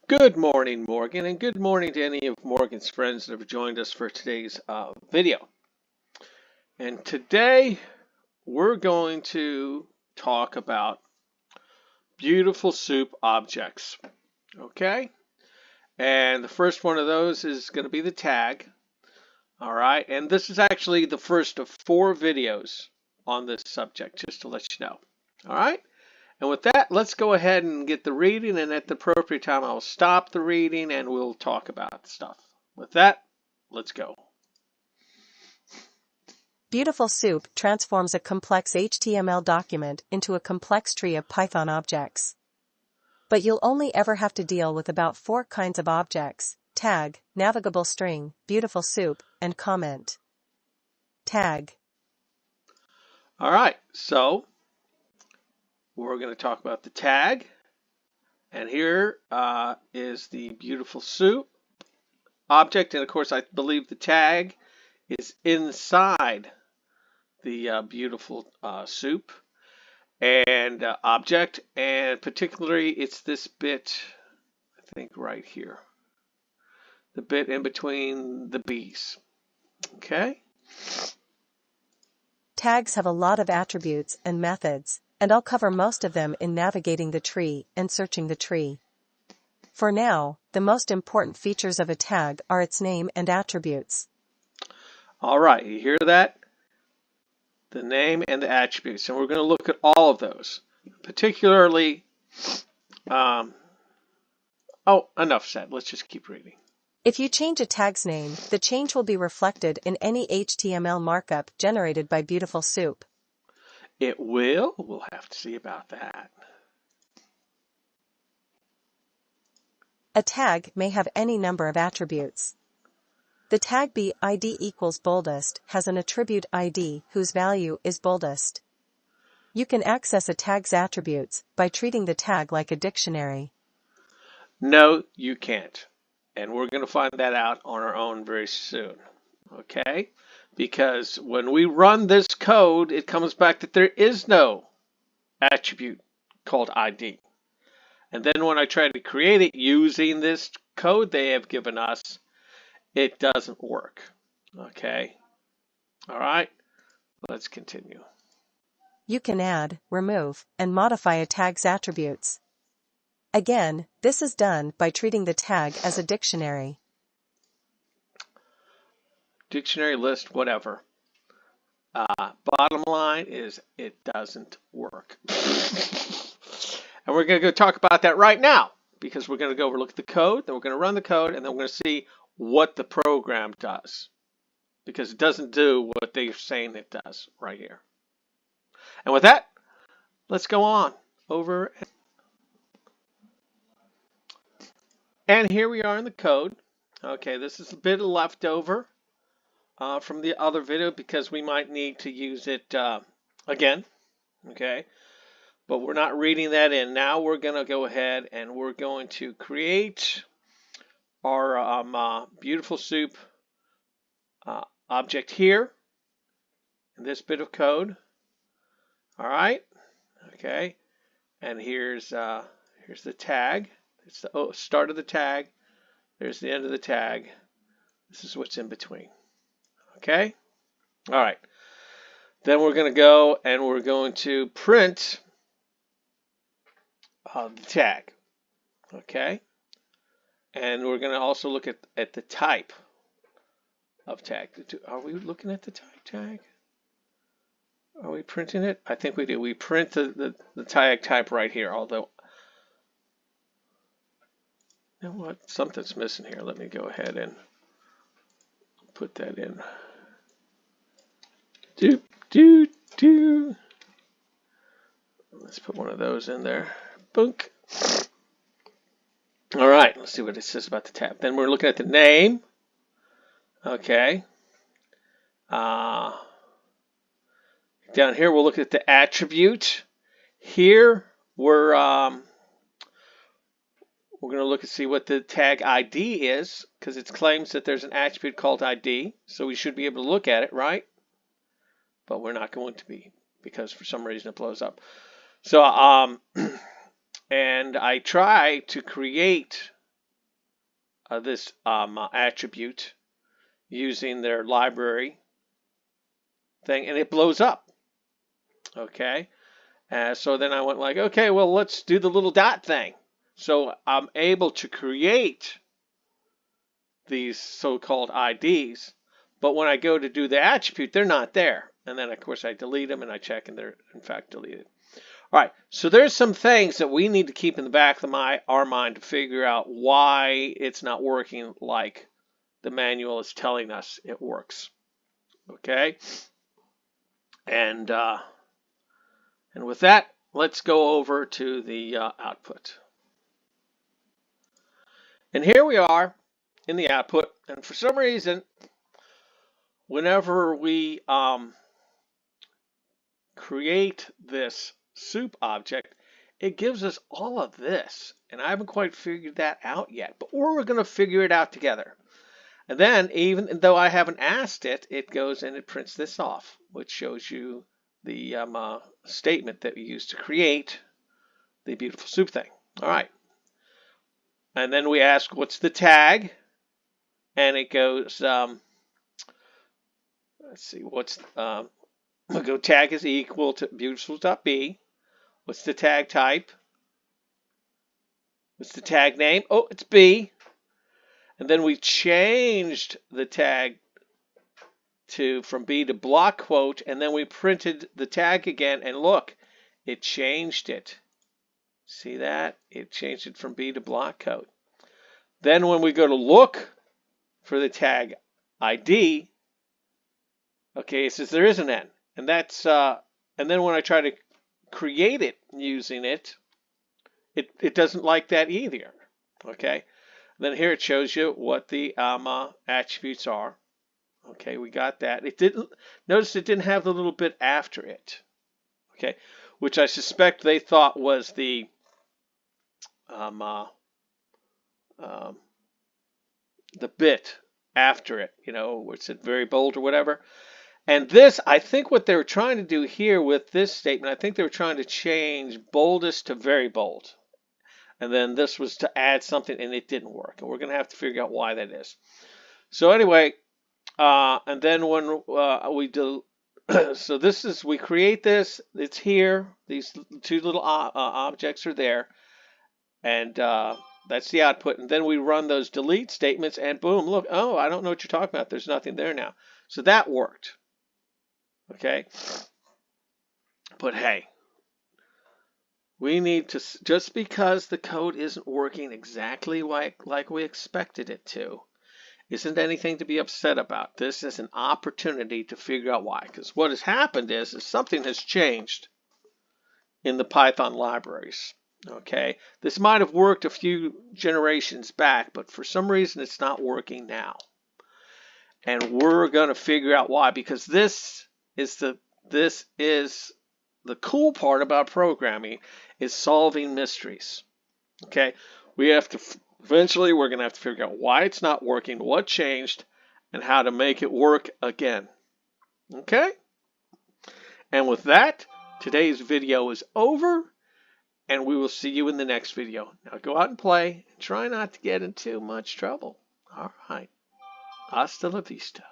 Good morning, Morgan, and good morning to any of Morgan's friends that have joined us for today's video. And today we're going to talk about beautiful soup objects. Okay? And the first one of those is going to be the tag. All right? And this is actually the first of 4 videos on this subject, just to let you know. All right? And with that, let's go ahead and get the reading, and at the appropriate time, I'll stop the reading and we'll talk about stuff. With that, let's go. Beautiful Soup transforms a complex HTML document into a complex tree of Python objects. But you'll only ever have to deal with about 4 kinds of objects: tag, navigable string, beautiful soup, and comment. Tag. All right, so we're going to talk about the tag. And here is the beautiful soup object. And of course, I believe the tag is inside the beautiful soup and object. And particularly, it's this bit, I think, right here. The bit in between the B's. Okay? Tags have a lot of attributes and methods, and I'll cover most of them in navigating the tree and searching the tree. For now, the most important features of a tag are its name and attributes. All right, you hear that? The name and the attributes. And we're going to look at all of those. Particularly, enough said. Let's just keep reading. If you change a tag's name, the change will be reflected in any HTML markup generated by Beautiful Soup. It will? We'll have to see about that. A tag may have any number of attributes. The tag ID equals boldest has an attribute ID whose value is boldest. You can access a tag's attributes by treating the tag like a dictionary. No, you can't. And we're going to find that out on our own very soon. Okay? Because when we run this code, it comes back that there is no attribute called ID. And then when I try to create it using this code they have given us, it doesn't work. Okay? All right? Let's continue. You can add, remove, and modify a tag's attributes. Again, this is done by treating the tag as a dictionary. Dictionary, list, whatever. Bottom line is it doesn't work. And we're going to go talk about that right now, because we're going to go look at the code, then we're going to run the code, and then we're going to see what the program does. Because it doesn't do what they're saying it does right here. And with that, let's go on over. And here we are in the code. Okay, this is a bit left over from the other video because we might need to use it again. Okay, but we're not reading that in. Now we're going to go ahead and we're going to create our beautiful soup object here in this bit of code. All right. Okay, and here's the tag. It's the start of the tag. There's the end of the tag. This is what's in between. Okay? All right. Then we're going to go and we're going to print the tag. Okay? And we're going to also look at the type of tag. Are we looking at the tag? Are we printing it? I think we do. We print the tag type right here, although you know what? Something's missing here. Let me go ahead and put that in. Let's put one of those in there. Boink. All right. Let's see what it says about the tab. Then we're looking at the name. Okay. Down here, we'll look at the attribute. Here, we're going to look and see what the tag ID is, because it claims that there's an attribute called ID, so we should be able to look at it, right? But we're not going to be, because for some reason it blows up. So, and I try to create this attribute using their library thing, and it blows up. Okay, so then I went like, okay, well, let's do the little dot thing. So I'm able to create these so-called IDs, but when I go to do the attribute, they're not there. And then, of course, I delete them and I check and they're, in fact, deleted. All right, so there's some things that we need to keep in the back of our mind to figure out why it's not working like the manual is telling us it works. Okay? And with that, let's go over to the output. And here we are in the output. And for some reason, whenever we create this soup object, it gives us all of this. And I haven't quite figured that out yet. But we're going to figure it out together. And then, even though I haven't asked it, it goes and it prints this off, which shows you the statement that we used to create the beautiful soup thing. All right. And then we ask, what's the tag? And it goes, let's see, what's, we'll go tag is equal to beautiful.b. What's the tag type? What's the tag name? Oh, it's B. And then we changed the tag from B to block quote, and then we printed the tag again, and look, it changed it. See that? It changed it from B to block quote. Then when we go to look for the tag ID, okay, it says there is an N. And that's and then when I try to create it using it, it doesn't like that either. Okay? Then here it shows you what the attributes are. Okay, we got that. It didn't notice it didn't have the little bit after it. Okay, which I suspect they thought was the bit after it, you know, where it said very bold or whatever. And this, I think what they were trying to do here with this statement, I think they were trying to change boldest to very bold. And then this was to add something, and it didn't work. And we're going to have to figure out why that is. So anyway, and then when we do, so this is, we create this, it's here, these two little objects are there, and that's the output. And then we run those delete statements, and boom, look, oh, I don't know what you're talking about. There's nothing there now. So that worked. Okay? But hey, we need to, just because the code isn't working exactly like we expected it to, isn't anything to be upset about. This is an opportunity to figure out why. Because what has happened is something has changed in the Python libraries. Okay, this might have worked a few generations back, but for some reason it's not working now. And we're going to figure out why, because this is the cool part about programming, is solving mysteries. Okay, we have to eventually we're going to have to figure out why it's not working, what changed, and how to make it work again. Okay? And with that, today's video is over, and we will see you in the next video. Now go out and play, and try not to get in too much trouble. All right. Hasta la vista.